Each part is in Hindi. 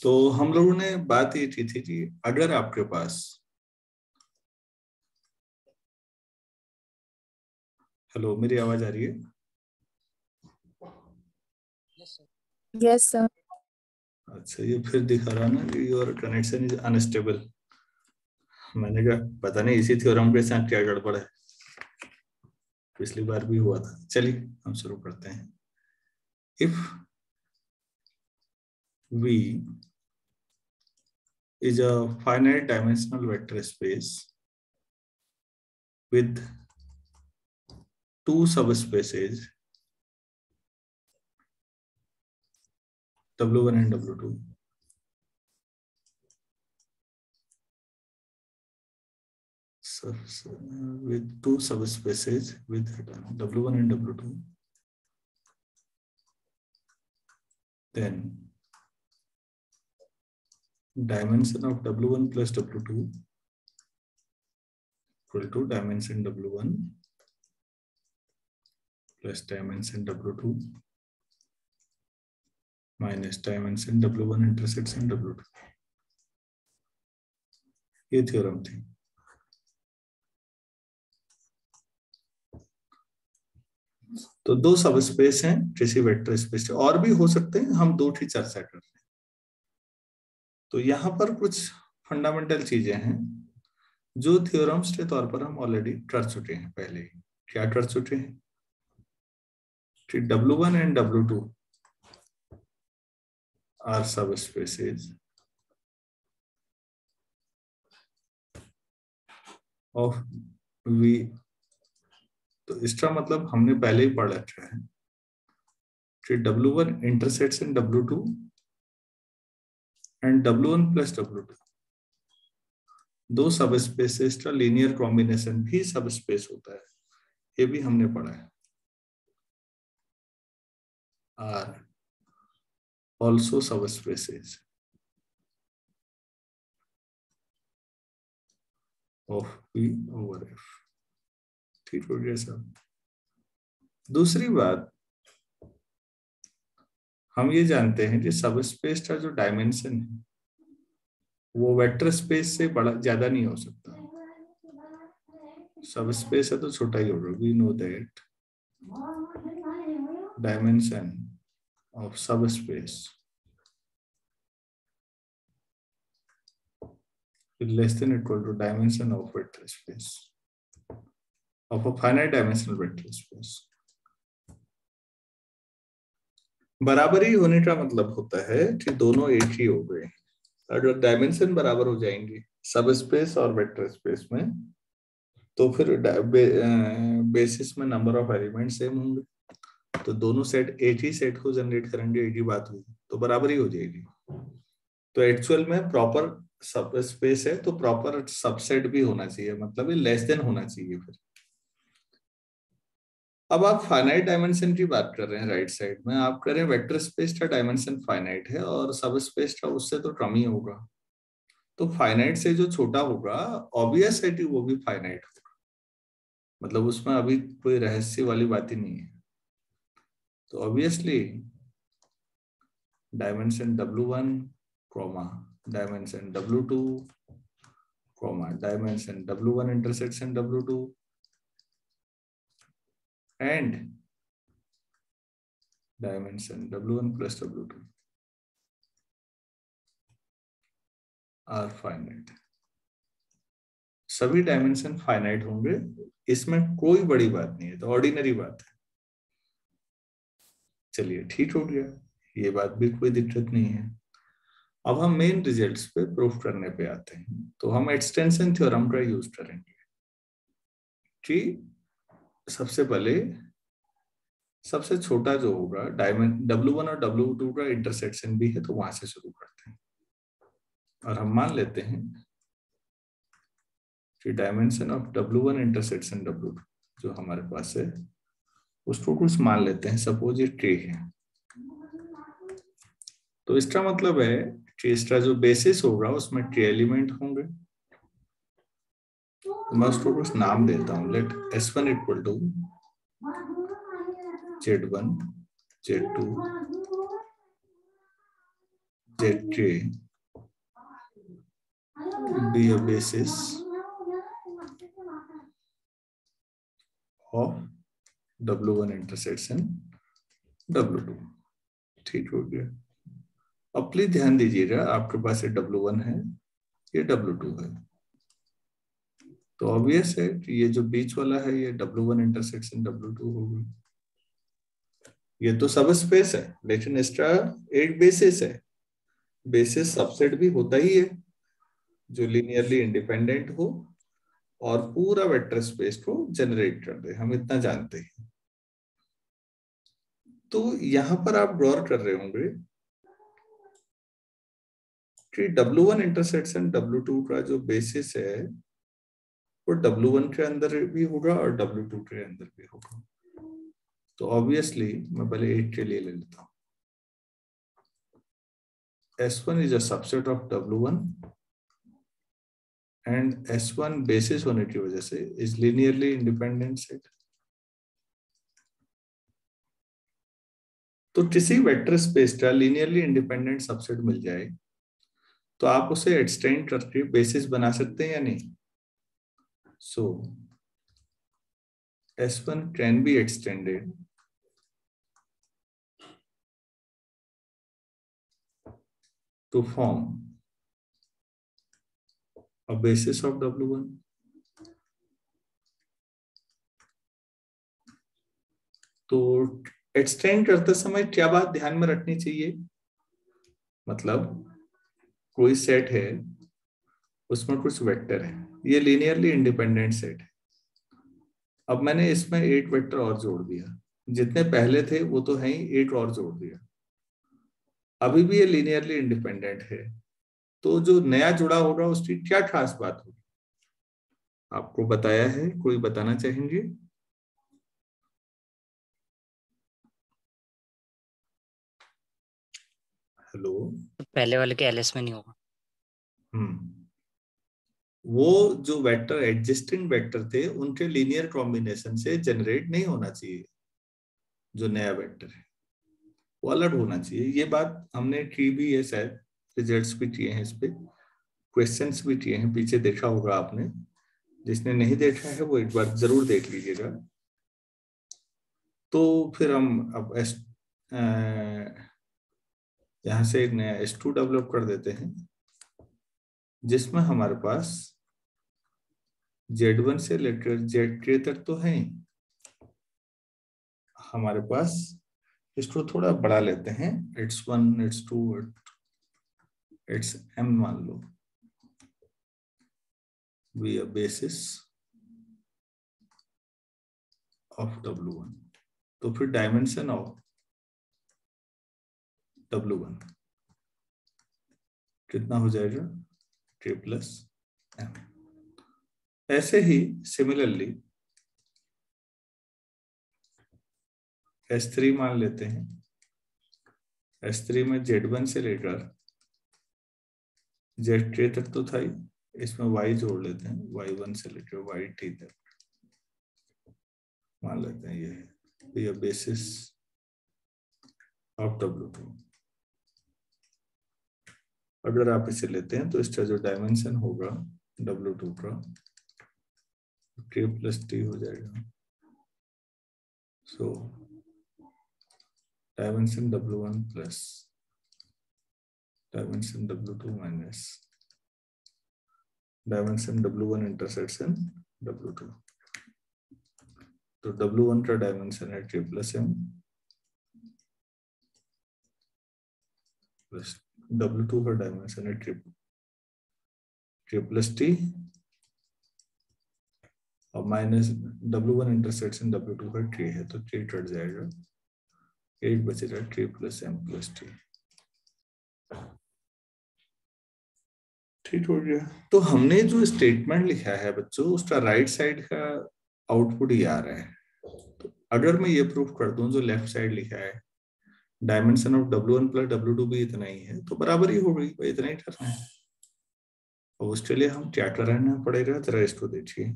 तो हम लोगों ने बात ये की थी कि अगर आपके पास, हेलो मेरी आवाज आ रही है? Yes sir. अच्छा, ये फिर दिखा रहा ना कि योर कनेक्शन इज अनस्टेबल। मैंने कहा पता नहीं इसी थ्योरम के साथ क्या गड़बड़ है, पिछली बार भी हुआ था। चलिए हम शुरू करते हैं। If V is a finite dimensional vector space with two subspaces W1 and W2, with two subspaces with W1 and W2, then dimension of W1 plus W2 equal to dimension W1 plus dimension W2 minus dimension W1 intersection W2। ये थ्योरम थी। तो दो सब स्पेस हैं किसी वेक्टर स्पेस, और भी हो सकते हैं, हम दो ही चर्चा कर रहे हैं। तो यहाँ पर कुछ फंडामेंटल चीजें हैं जो थ्योरम्स के तौर पर हम ऑलरेडी कर चुके हैं पहले ही। क्या कर चुके हैं कि W1 and W2 are subspaces of V। तो इसका मतलब हमने पहले ही पढ़ रखा है कि W1 intersects in W2 and W1 plus W2 दो सबस्पेसेस का लीनियर कॉम्बिनेशन भी सबस्पेस होता है। ये भी हमने पढ़ा है। Are also subspaces of P over F। ठीक हो गया सब। दूसरी बात, हम ये जानते हैं कि सबस्पेस का जो डायमेंशन है वो वेक्टर स्पेस से बड़ा ज्यादा नहीं हो सकता। सबस्पेस है तो छोटा ही होगा। We know that dimension of subspace is less than or equal to dimension of vector space of a finite dimensional vector space। बराबरी होने का मतलब होता है कि दोनों एक ही हो गए। अगर डायमेंशन बराबर हो जाएंगे सब स्पेस और वेक्टर स्पेस में, तो फिर बेसिस में नंबर ऑफ एलिमेंट सेम होंगे, तो दोनों सेट एक ही सेट को जनरेट करेंगे, एक ही बात हुई, तो बराबरी हो जाएगी। तो एक्चुअल में प्रॉपर सब स्पेस है तो प्रॉपर सबसेट भी होना चाहिए, मतलब ये लेस देन होना चाहिए फिर। अब आप फाइनाइट डायमेंशन की बात कर रहे हैं राइट साइड में, आप कह रहे हैं वेक्टर स्पेस का डायमेंशन फाइनाइट है और सब स्पेस का उससे तो कम ही होगा। तो फाइनाइट से जो छोटा होगा ऑब्वियस है कि वो भी फाइनाइट होगा, मतलब उसमें अभी कोई रहस्य वाली बात ही नहीं है। तो obviously dimension W1 comma dimension W2 comma dimension W1 intersection W2 and dimension W1 plus W2 are finite. सभी डायमेंशन फाइनाइट होंगे, इसमें कोई बड़ी बात नहीं है, तो ऑर्डिनरी बात है। चलिए ठीक हो गया, ये बात भी कोई दिक्कत नहीं है। अब हम मेन रिजल्ट्स पे प्रूफ करने पे आते हैं। तो हम एक्सटेंशन थ्योरम का यूज करेंगे कि सबसे पहले सबसे छोटा जो होगा डायमेंशन W1 और W2 का इंटरसेक्शन भी है, तो वहां से शुरू करते हैं। और हम मान लेते हैं कि dimension of W1 intersection W2 जो हमारे पास है उसको कुछ मान लेते हैं, सपोज ये K है। तो इसका मतलब है कि इसका जो बेसिस होगा उसमें K एलिमेंट होंगे। तो मैं उसको कुछ नाम देता हूं, let S1 equal to Z1 Z2 Zk be a basis of W1 intersection W2। ठीक हो गया। अब प्लीज ध्यान दीजिएगा, आपके पास ये W1 है, ये W2 है, तो ऑब्वियस है कि ये जो बीच वाला है ये W1 इंटरसेक्शन W2 होगा। ये तो सब स्पेस है, लेकिन इसका एक बेसिस है। बेसिस सबसेट भी होता ही है जो लीनियरली इंडिपेंडेंट हो और पूरा वेक्टर स्पेस को जनरेट कर दे, हम इतना जानते हैं। तो यहां पर आप गौर कर रहे होंगे कि W1 इंटरसेक्शन W2 का जो बेसिस है वो W1 के अंदर भी होगा और W2 के अंदर भी होगा। तो ऑब्वियसली मैं पहले एक के लिए ले लेता हूं। S1 is a subset of W1 and S1 basis होने की वजह से is linearly independent set। तो किसी वेक्टर स्पेस का लीनियरली इंडिपेंडेंट सबसेट मिल जाए तो आप उसे एक्सटेंड करके बेसिस बना सकते हैं या नहीं? सो S1 can be extended to form a basis of W1। तो एक्सटेंड करते समय क्या बात ध्यान में रखनी चाहिए? मतलब कोई सेट है, उसमें कुछ वेक्टर है, ये लीनियरली इंडिपेंडेंट सेट है। अब मैंने इसमें एक वेक्टर और जोड़ दिया, जितने पहले थे वो तो है ही, एक और जोड़ दिया, अभी भी ये लीनियरली इंडिपेंडेंट है। तो जो नया जुड़ा होगा उसकी क्या खास बात होगी? आपको बताया है, कोई बताना चाहेंगे? हेलो। पहले वाले के एलएस में नहीं होगा। वो जो वेक्टर एग्जिस्टिंग वेक्टर थे उनके लीनियर कॉम्बिनेशन से जनरेट नहीं होना चाहिए। जो नया वेक्टर है वो अलग होना चाहिए। ये बात हमने की भी है, शायद रिजल्ट्स भी किए हैं इस पे, क्वेश्चंस भी किए हैं, पीछे देखा होगा आपने। जिसने नहीं देखा है वो एक बार जरूर देख लीजिएगा। तो फिर हम अब यहाँ से एक नया S2 डेवलप कर देते हैं, जिसमें हमारे पास Z1 से लेकर Zk तक तो है। हमारे पास इसको थोड़ा बड़ा लेते हैं, X1 X2 Xm मान लो, be a basis of W1। तो फिर डायमेंशन ऑफ W1 कितना हो जाएगा? K plus M। ऐसे ही सिमिलरली S3 मान लेते हैं। S3 में Z1 से लेकर Zk तक तो था ही, इसमें Y जोड़ लेते हैं, Y1 से लेकर YT तक मान लेते हैं। ये बेसिस ऑफ W2। अगर आप इसे लेते हैं तो इसका जो डायमेंशन होगा W2 का K प्लस T हो जाएगा। So dimension W1 plus dimension W2 minus dimension W1 intersection W2। तो W1 का डायमेंशन है K plus M plus W2 का डायमेंशन है K प्लस T और माइनस W1 इंटरसेक्शन W2 का K है, तो K कट जाएगा, एक बचेगा K plus M plus T। ठीक हो गया। तो हमने जो स्टेटमेंट लिखा है बच्चों, उसका राइट साइड का आउटपुट ही आ रहा है। तो अगर मैं ये प्रूफ कर दूं जो लेफ्ट साइड लिखा है, dimension of W1 plus W2 भी इतना ही है, तो बराबर ही हो गई, इतना ही करना है। और उसके लिए हम क्या करना पड़ेगा, जरा इसको देखिए।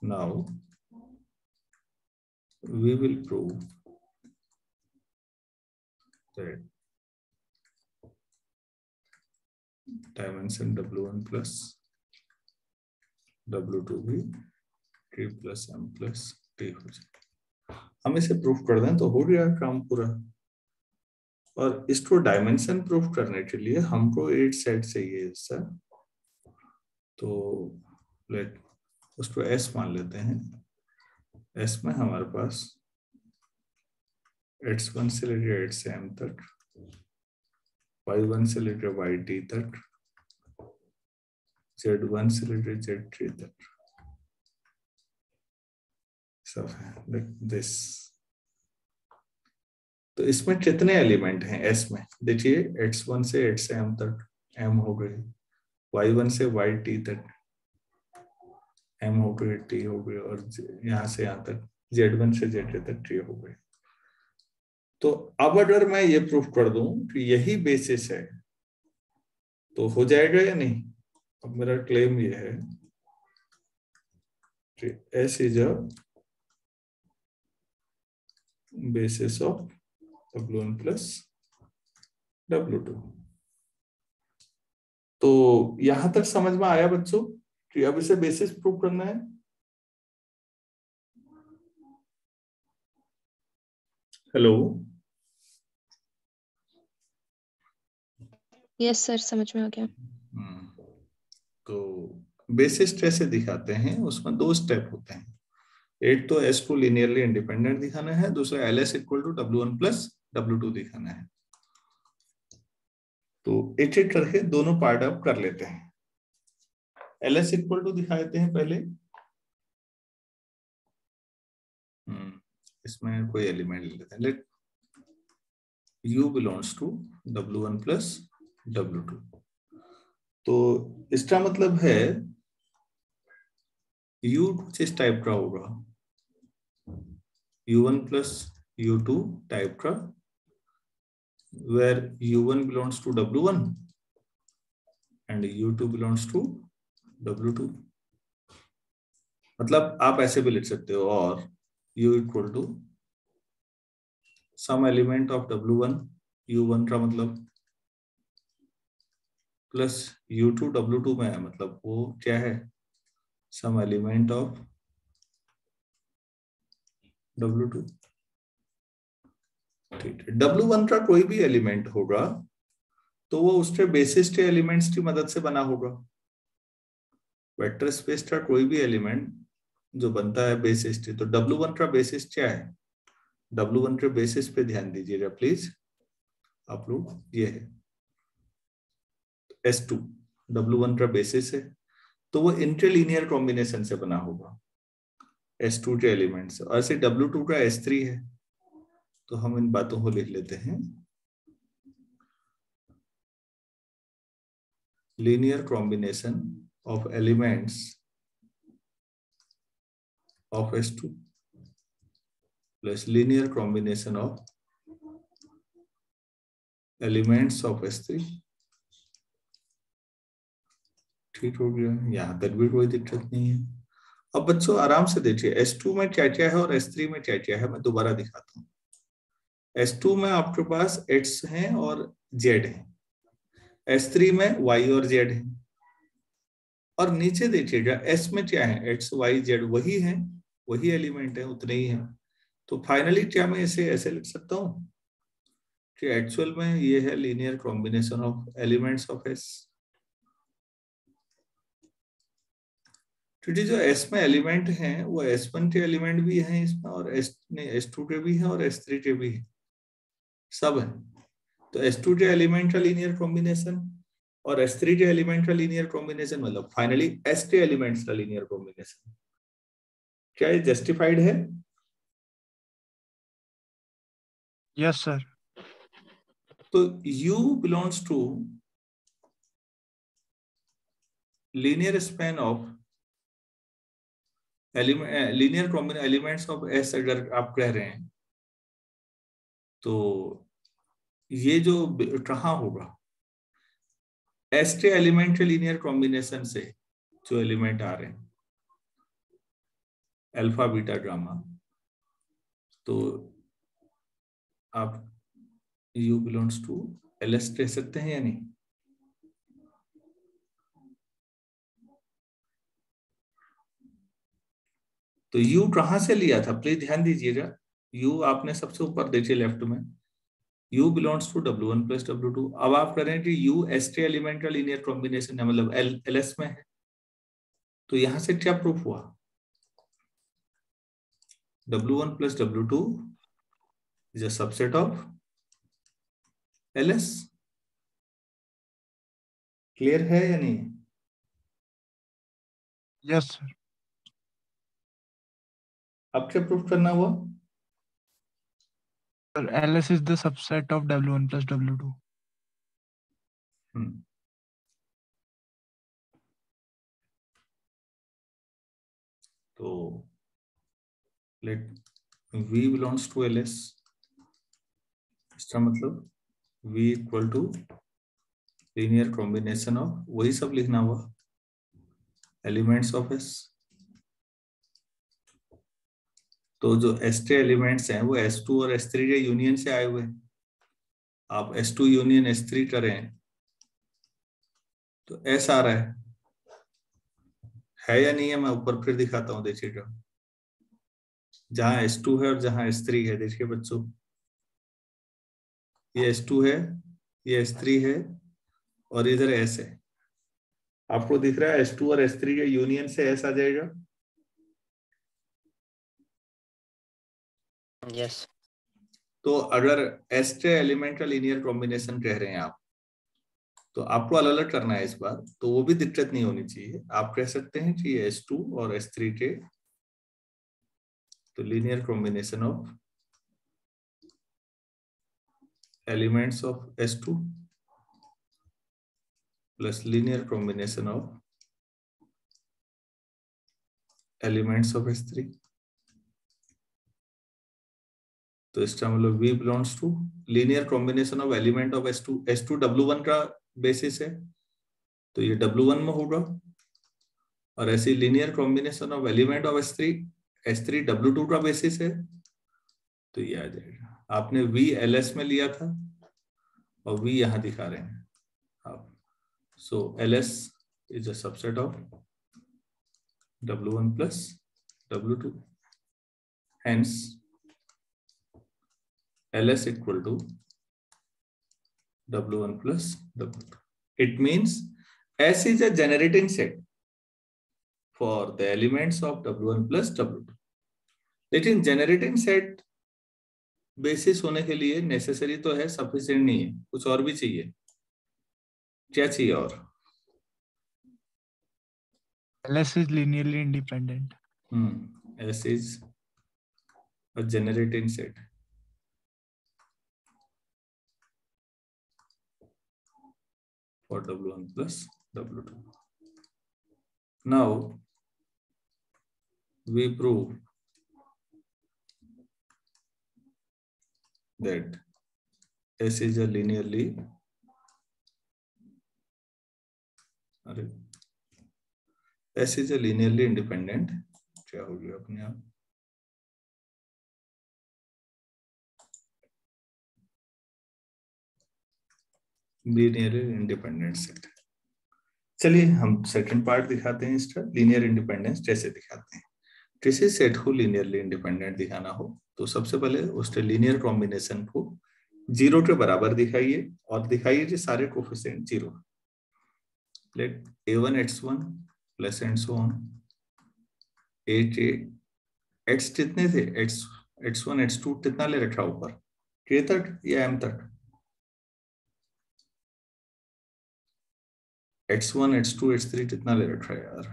Now we will prove dimension W1 plus W2 भी T plus M plus T हो जाए। हम इसे प्रूफ कर दें तो हो गया काम पूरा। और इसको डायमेंशन प्रूफ करने के लिए हमको 8 सेट चाहिए इससे, तो लेट उसको S मान लेते हैं। S में हमारे पास X1 से लेकर 8 से M तक, Y1 से लेकर YT तक, Z1 से लेकर Z3 तक सब है लाइक दिस। तो इसमें कितने एलिमेंट हैं S में? देखिए X1 से X से M तक M हो गए, Y1 से YT तक M हो गए, T हो गए, और यहाँ से यहाँ तक Z1 से Z तक T हो गए। तो अब अगर मैं ये प्रूफ कर दूं कि यही बेसिस है तो हो जाएगा या नहीं? अब मेरा क्लेम ये है कि S is a basis of W1 plus W2। तो यहां तक समझ में आया बच्चों कि अब इसे बेसिस प्रूव करना है? हेलो? यस सर, समझ में आ गया। तो बेसिस कैसे दिखाते हैं? उसमें 2 स्टेप होते हैं। एक तो S को लीनियरली इंडिपेंडेंट दिखाना है, दूसरा LS equal to W1 plus W2 दिखाना है। तो एक एक करके दोनों पार्ट अप कर लेते हैं। LS इक्वल टू दिखा देते हैं पहले। इसमें कोई एलिमेंट ले लेते हैं। Let U belongs to W1 plus W2। तो इसका मतलब है U कुछ इस टाइप का होगा, U1 प्लस U2 टाइप का, where U1 belongs to W1 and U2 belongs to W2। मतलब आप ऐसे भी लिख सकते हो, और U equal to some element of W1, U1 का मतलब, प्लस U2 W2 में है, मतलब वो क्या है? Some element of W2। ठीक है, W1 का कोई भी एलिमेंट होगा तो वो उसके बेसिस के एलिमेंट्स की मदद से बना होगा। वेक्टर स्पेस का कोई भी एलिमेंट जो बनता है बेसिस के, तो W1 का बेसिस क्या है? W1 के बेसिस पे ध्यान दीजिएगा प्लीज आप लोग। ये है S2, W1 का बेसिस है, तो वो इंटरलीनियर कॉम्बिनेशन से बना होगा S2 के एलिमेंट से। और ऐसे W2 का S3 है, तो हम इन बातों को लिख लेते हैं। Linear combination of elements of S2 plus linear combination of elements of S3। ठीक हो गया, यहां तक भी कोई दिक्कत नहीं है। अब बच्चों आराम से देखिए S2 में क्या क्या है और S3 में क्या क्या है, मैं दोबारा दिखाता हूँ। S2 में आपके पास X है और Z है, S3 में Y और Z है। और नीचे देखिएगा S में क्या है? X Y Z वही है, वही एलिमेंट है, उतने ही है। तो फाइनली क्या मैं इसे ऐसे लिख सकता हूँ कि एक्चुअल में ये है linear combination of elements of S। क्योंकि जो S में एलिमेंट हैं वो S1 के एलिमेंट भी हैं इसमें, और S2 के भी हैं और S3 के भी हैं, सब है। तो S2 के एलिमेंट का लीनियर कॉम्बिनेशन और S3 के एलिमेंट का लीनियर कॉम्बिनेशन, मतलब फाइनली S के एलिमेंट्स का लीनियर कॉम्बिनेशन। क्या ये जस्टिफाइड है? Yes sir. तो U belongs to linear span of linear combination elements of S अगर आप कह रहे हैं तो ये जो कहाँ होगा? S के एलिमेंट के लीनियर कॉम्बिनेशन से जो एलिमेंट आ रहे हैं अल्फा बीटा गामा, तो आप U बिलोंग्स टू LS कह सकते हैं या नहीं? तो U कहां से लिया था, प्लीज ध्यान दीजिएगा। U आपने सबसे ऊपर देखिए लेफ्ट में, U belongs to W1 plus W2। अब आप करें कि U एस्टे एलिमेंट का लीनियर कॉम्बिनेशन है, मतलब LS में है, तो यहां से क्या प्रूफ हुआ? W1 plus W2 is a subset of LS। Clear है या नहीं? Yes sir. अब क्या प्रूफ करना हुआ? Sir LS is the subset of W1 plus W2. तो let V belongs to LS, इसका मतलब V equal to linear combination of, वही सब लिखना हुआ, एलिमेंट्स ऑफ S। तो जो एस्टे एलिमेंट्स हैं वो S2 और S3 के यूनियन से आए हुए हैं। आप S2 यूनियन S3 करें तो S आ रहा है या नहीं है? मैं ऊपर फिर दिखाता हूं, देखिएगा। जहां S2 है और जहां S3 है, देखिए बच्चों, ये S2 है, ये S3 है, और इधर S है। आपको दिख रहा है S2 और S3 के यूनियन से S आ जाएगा। यस। तो अगर एस्टे एलिमेंट का लीनियर कॉम्बिनेशन कह रहे हैं आप, तो आपको अलग अलग करना है इस बार, तो वो भी दिक्कत नहीं होनी चाहिए। आप कह सकते हैं कि ये S2 और S3 के तो linear combination of elements of S2 plus linear combination of elements of S3। तो इसका मतलब V belongs to linear combination of element of S2। S2 W1 का बेसिस है, तो ये W1 में होगा, और ऐसी linear combination of element of S3, S3 W2 का बेसिस है, तो ये आ जाएगा। आपने V LS में लिया था और V यहां दिखा रहे हैं आप। सो LS is a subset of W1 plus W2, hence LS equal to W1 plus W2. It means S is a generating set for the elements of W1 plus W2. लेकिन generating set बेसिस होने के लिए नेसेसरी तो है, सफिशिएंट नहीं है, कुछ और भी चाहिए। क्या चाहिए और? LS is linearly independent. S is a generating set for W1 plus W2. Now we prove that S is a linearly S is a linearly independent, क्या हो गया अपने आप, लीनियर इंडिपेंडेंट सेट। चलिए हम सेकंड पार्ट दिखाते हैं इसका, लीनियर इंडिपेंडेंस कैसे दिखाते हैं। किसी सेट को लीनियरली इंडिपेंडेंट दिखाना हो तो सबसे पहले उसके लीनियर कॉम्बिनेशन को 0 के बराबर दिखाइए, और दिखाइए कि सारे coefficient 0। Let A1 X1 plus and so on, X कितने थे, X1 X2 कितना ले रखा ऊपर, K तक या M तक? X1 X2 X3 कितना ले रखा है यार,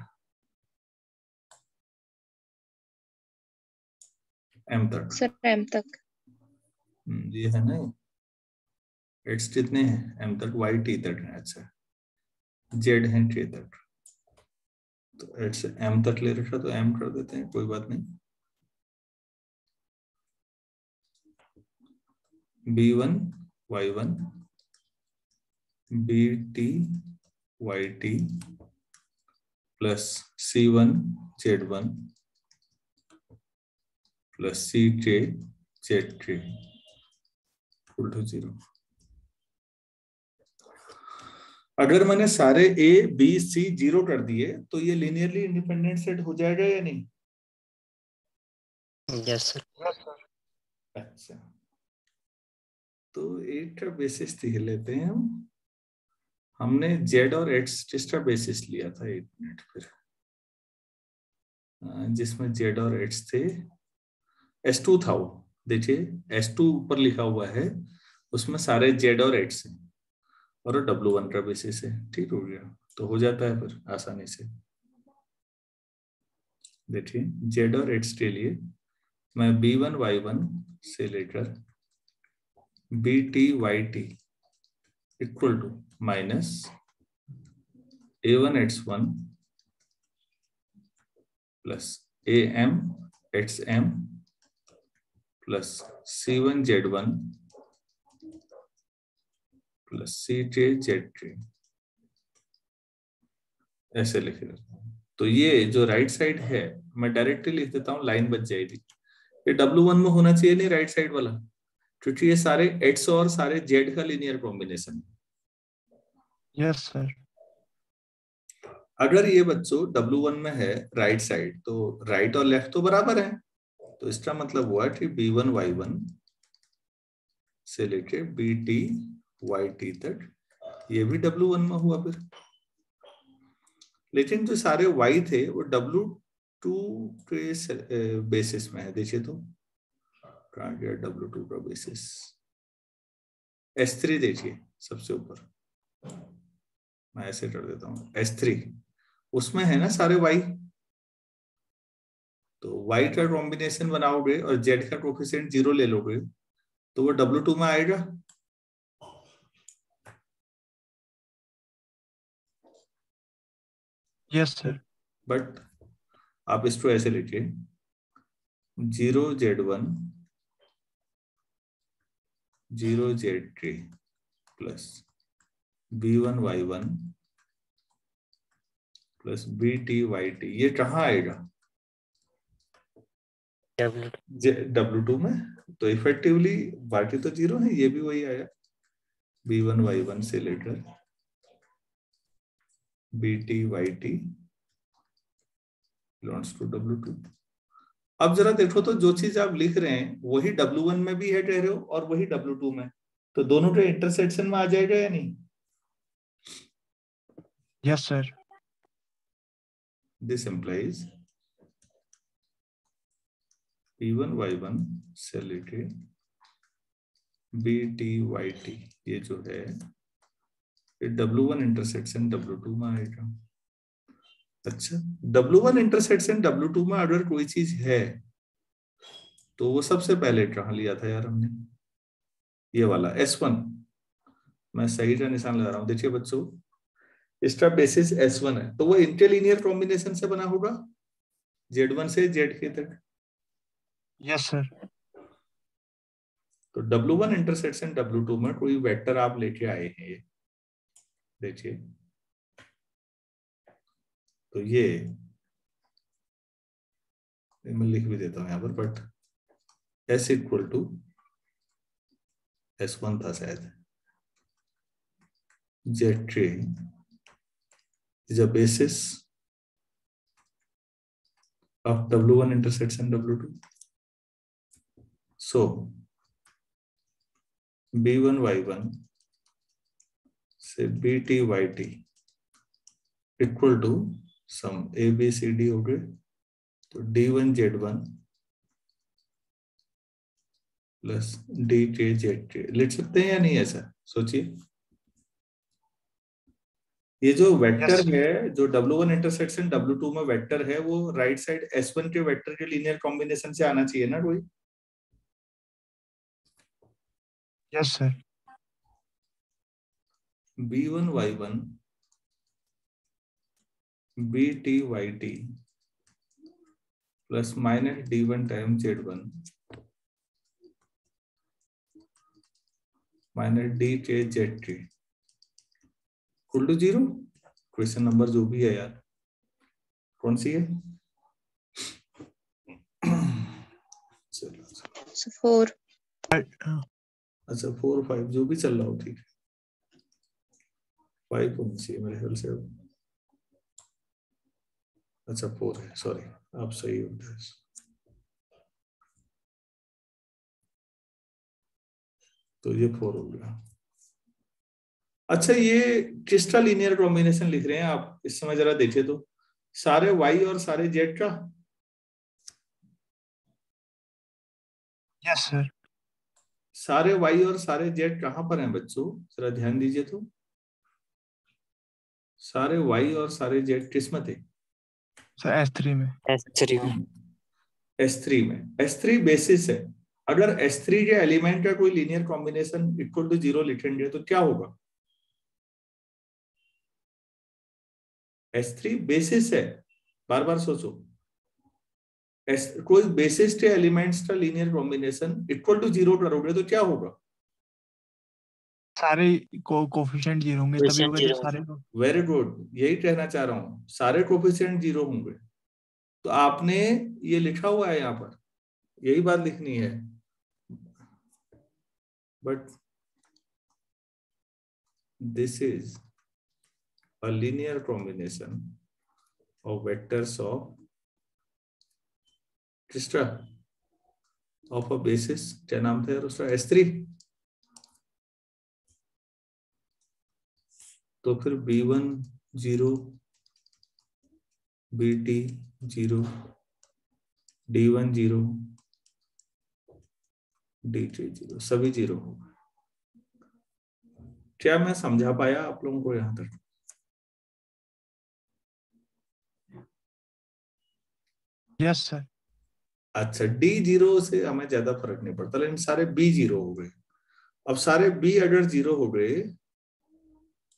M तक। सर M तक। ये है ना, X कितने हैं M तक, Y T तक है, अच्छा Z है K तक, तो X M तक ले रखा तो M कर देते हैं, कोई बात नहीं। B1 Y1 BT YT plus C1 Z1 plus CK ZK equal to 0। अगर मैंने सारे ए बी सी 0 कर दिए तो ये लीनियरली इंडिपेंडेंट सेट हो जाएगा या नहीं? Yes sir. अच्छा, तो एक का बेसिस देख लेते हैं हम। हमने जेड और एक्स जिसका बेसिस लिया था, एक मिनट, फिर जिसमें जेड और एक्स थे, S2 था वो। देखिए S2 ऊपर लिखा हुआ है, उसमें सारे जेड और एक्स हैं और W1 का बेसिस है। ठीक हो गया, तो हो जाता है फिर आसानी से। देखिए जेड और एक्स के लिए मैं B1 Y1 से लेकर BT YT equal to minus A1 X1 plus AM XM plus C1 Z1 plus CJ Z3 ऐसे लिख देता हूँ। तो ये जो राइट साइड है मैं डायरेक्टली लिख देता हूँ, लाइन बच जाएगी। ये W1 में होना चाहिए नहीं राइट साइड वाला, क्योंकि ये सारे X और सारे Z का लीनियर कॉम्बिनेशन है। Yes sir. अगर ये बच्चों W1 में है राइट साइड, तो राइट और लेफ्ट तो बराबर है, तो इसका मतलब हुआ कि B1 Y1 से लेके BT YT तक ये भी W1 में हुआ फिर। लेकिन जो सारे Y थे वो W2 के बेसिस में है। देखिए तो कहाँ गया W2 का बेसिस? S3 देखिए सबसे ऊपर, मैं ऐसे कर देता हूँ, S3 उसमें है ना सारे Y। तो Y का कॉम्बिनेशन बनाओगे और Z का कोफिशिएंट 0 ले लोगे तो वो W2 में आएगा। Yes sir. बट आप इसको ऐसे लिखिए 0Z1 0Z3 plus B1 Y1 plus BT YT, ये कहाँ आएगा? W2 में। तो इफेक्टिवली बाकी तो 0 है, ये भी वही आया, B1 Y1 से लेकर BT YT belongs to W2। अब जरा देखो तो जो चीज आप लिख रहे हैं वही W1 में भी है कह रहे हो और वही W2 में, तो दोनों के इंटरसेक्शन में आ जाएगा या नहीं? Yes sir. This implies B1 Y1 से लेके BT YT ये जो है W1 इंटरसेक्शन W2 में आएगा। अच्छा, W1 इंटरसेक्शन W2 में अगर कोई चीज है तो वो सबसे पहले कहाँ लिया था यार हमने? ये वाला S1। मैं सही का निशान लगा रहा हूँ। देखिए बच्चों, इसका बेसिस S1 है, तो वो इंटरलीनियर कॉम्बिनेशन से बना होगा Z1 से ZK तक। Yes sir. तो W1 इंटरसेक्शन W2 में कोई वेक्टर आप लेके आए हैं, ये देखिए, तो ये मैं लिख भी देता हूं यहाँ पर, but S equal to S1 था शायद। Z3 is a basis of W1 intersection W2. So B1 Y1 से BT YT equal to some ABCD हो गए, तो D1 Z1 plus DK ZK लिख सकते हैं या नहीं? ऐसा सोचिए, ये जो वेक्टर Yes. है, जो W1 इंटरसेक्शन W2 में वेक्टर है, वो राइट साइड S1 के वेक्टर के लीनियर कॉम्बिनेशन से आना चाहिए ना कोई? Yes sir. B1 Y1 BT YT plus minus D1 time Z1 minus DK Z3 equal to 0। Question number जो भी है यार, कौन सी है? चलो 4। अच्छा 4 5 जो भी चल रहा हो ठीक है, 5 होना चाहिए मेरे ख्याल से। अच्छा 4 है, सॉरी आप सही हो गए। तो ये 4 हो गया। अच्छा ये किसका लीनियर कॉम्बिनेशन लिख रहे हैं आप, इस समय जरा देखिए तो, सारे y और सारे z का। Yes sir. सारे y और सारे z कहां पर हैं बच्चों, जरा ध्यान दीजिए तो। सारे y और सारे z किस में थे? सर S3 में। S3 में। S3 में। S3 बेसिस है। अगर S3 के एलिमेंट का कोई लीनियर कॉम्बिनेशन इक्वल टू 0 लिखेंगे तो क्या होगा? S3 बेसिस है, बार बार सोचो। कोई बेसिस के एलिमेंट्स का लीनियर कॉम्बिनेशन इक्वल टू 0 करोगे तो क्या होगा? सारे कोफिशिएंट 0 होंगे, तभी होगा जब सारे। वेरी गुड, यही कहना चाह रहा हूं, सारे कोफिशिएंट 0 होंगे। तो आपने ये लिखा हुआ है यहाँ पर, यही बात लिखनी है। But this is a linear combination of vectors of किसका, of a basis, क्या नाम था यार उसका, S3। तो फिर B1 0, BT 0, D1 0, D3 0, सभी 0 होगा। क्या मैं समझा पाया आप लोगों को यहां तक? Yes sir. अच्छा D0 से हमें ज्यादा फर्क नहीं पड़ता, लेकिन सारे B0 हो गए। अब सारे B अगर 0 हो गए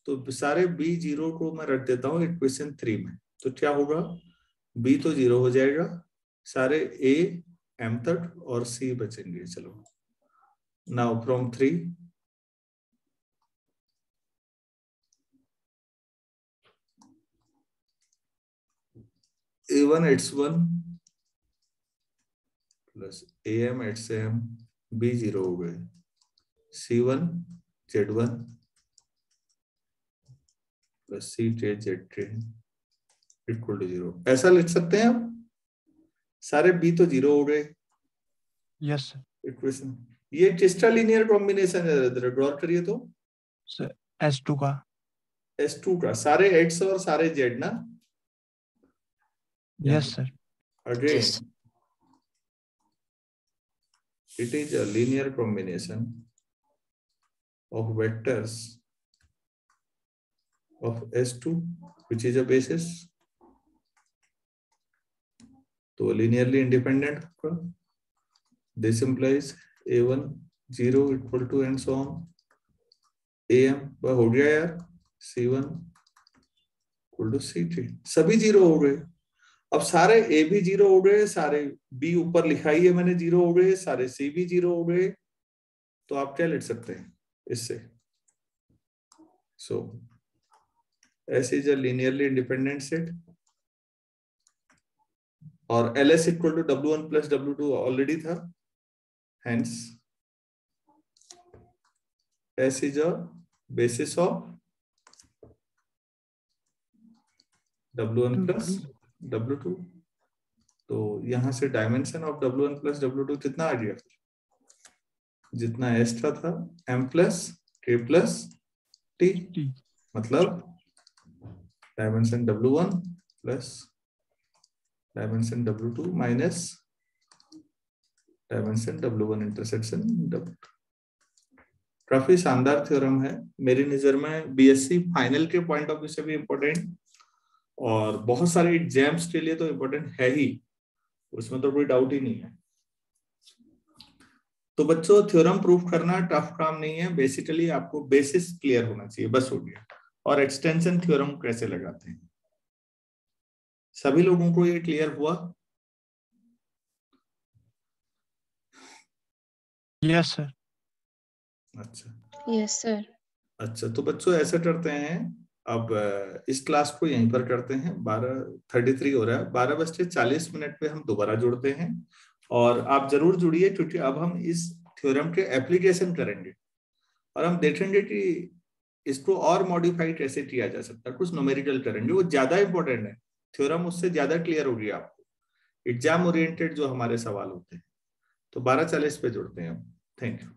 तो सारे B0 को मैं रख देता हूँ इक्वेशन 3 में, तो क्या होगा? B तो 0 हो जाएगा, सारे A M तक और C बचेंगे। चलो now from 3 A1 X1 plus AM XM B0 हो गए, C1 Z1 plus C2 Z2 equal to 0। ऐसा लिख सकते हैं आप, सारे B तो 0 हो गए। Yes sir. इक्वेशन ये किसका लीनियर कॉम्बिनेशन है, जरा गौर करिए तो। सर S2 का। S2 का, सारे X और सारे Z ना। Yes sir. Again it is a linear combination of vectors of S2 which is a basis, तो linearly independent होगा। This implies A1 0 equal to and so on AM, वह हो गया यार, C1 equal to C3, सभी 0 हो गए। अब सारे A भी 0 हो गए, सारे B ऊपर लिखाई है मैंने 0 हो गए, सारे C भी 0 हो गए। तो आप क्या लिख सकते हैं इससे? So S is a linearly independent set और LS equal to W1 plus W2 already था, hence S is a basis of W1 plus W2। तो यहां से dimension of W1 plus W2 कितना आ गया? जितना S था M plus K plus T, मतलब dimension W1 plus dimension W2 minus dimension W1 intersection W2। काफी शानदार थ्योरम है, मेरी नजर में बीएससी फाइनल के पॉइंट ऑफ व्यू से भी इम्पोर्टेंट और बहुत सारे एग्जाम्स के लिए तो इम्पोर्टेंट है ही, उसमें तो कोई डाउट ही नहीं है। तो बच्चों थ्योरम प्रूफ करना टफ काम नहीं है, बेसिकली आपको बेसिस क्लियर होना चाहिए, बस हो गया। और एक्सटेंशन थ्योरम कैसे लगाते हैं, सभी लोगों को ये क्लियर हुआ? Yes sir. अच्छा यस सर। अच्छा, तो बच्चों ऐसा करते हैं, अब इस क्लास को यहीं पर करते हैं, 12:33 हो रहा है, 12:40 पे हम दोबारा जुड़ते हैं। और आप जरूर जुड़िए क्योंकि अब हम इस थ्योरम के एप्लीकेशन करेंगे और हम देखेंगे कि इसको और मॉडिफाई कैसे किया जा सकता है, कुछ न्यूमेरिकल करेंगे, वो ज्यादा इंपॉर्टेंट है। थ्योरम उससे ज्यादा क्लियर होगी आपको, एग्जाम ओरिएंटेड जो हमारे सवाल होते हैं। तो 12:40 पे जुड़ते हैं हम। Thank you.